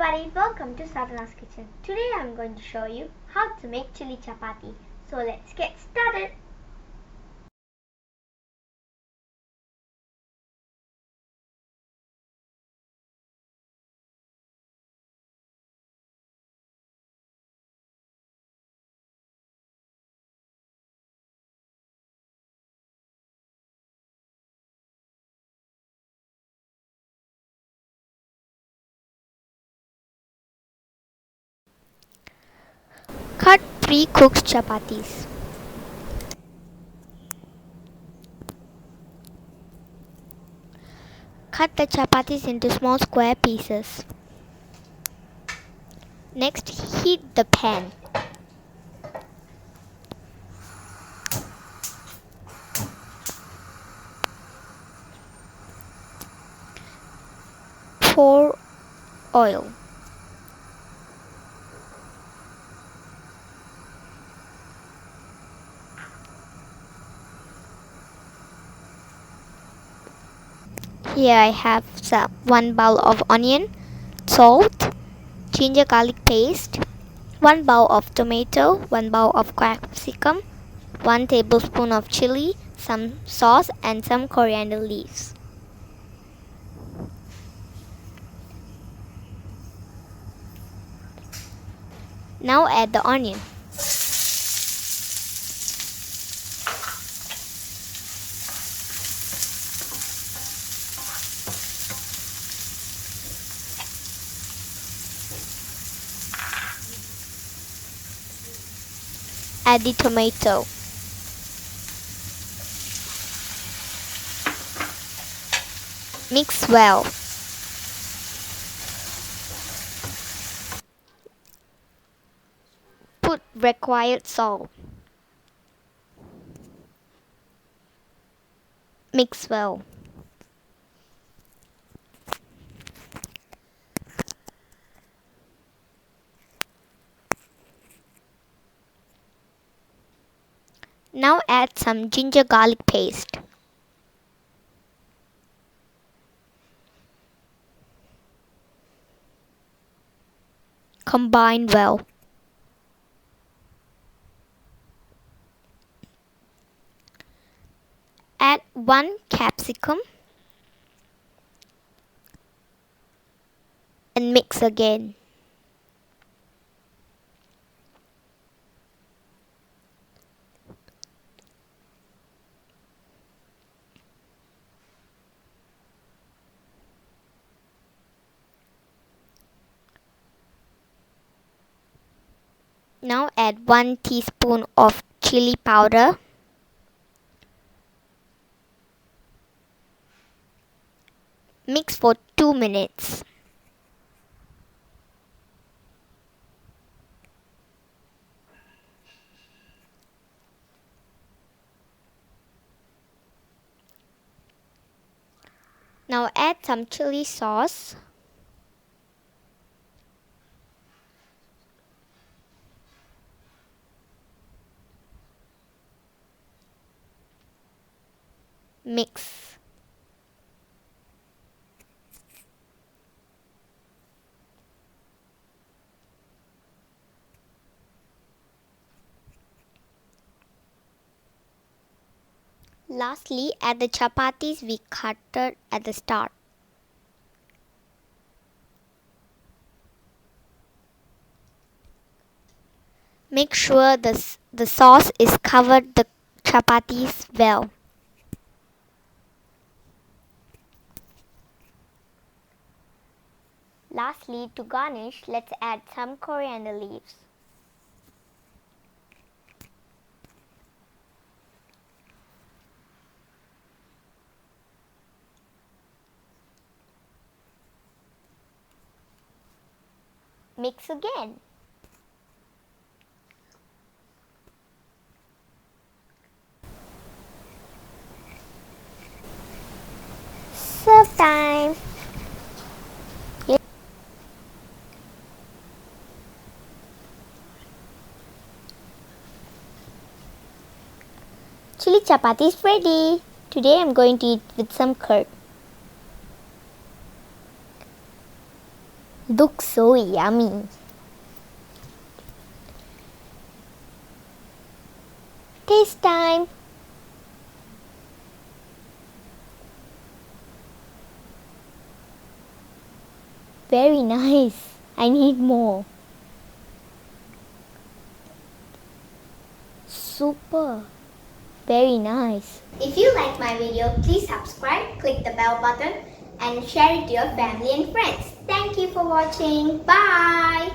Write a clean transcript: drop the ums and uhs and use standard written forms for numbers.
everybody, welcome to Sadhana's kitchen. Today I'm going to show you how to make chili chapati. So let's get started. Cut pre-cooked chapatis. Cut the chapatis into small square pieces. Next, heat the pan. Pour oil. Here I have one bowl of onion, salt, ginger garlic paste, 1 bowl of tomato, 1 bowl of capsicum, 1 tablespoon of chili, some sauce and some coriander leaves. Now add the onion. Add the tomato. Mix well. Put required salt. Mix well. Now add some ginger garlic paste. Combine well. Add 1 capsicum and mix again. Now add 1 teaspoon of chili powder. Mix for 2 minutes. Now add some chili sauce. Mix. Lastly, add the chapatis we cutted at the start. Make sure the sauce is covered the chapatis well. Lastly, to garnish, let's add some coriander leaves. Mix again. Serve time. Chili chapati is ready. Today I'm going to eat with some curd. Looks so yummy. Taste time. Very nice. I need more. Super. Very nice. If you like my video, please subscribe, click the bell button and share it to your family and friends. Thank you for watching. Bye.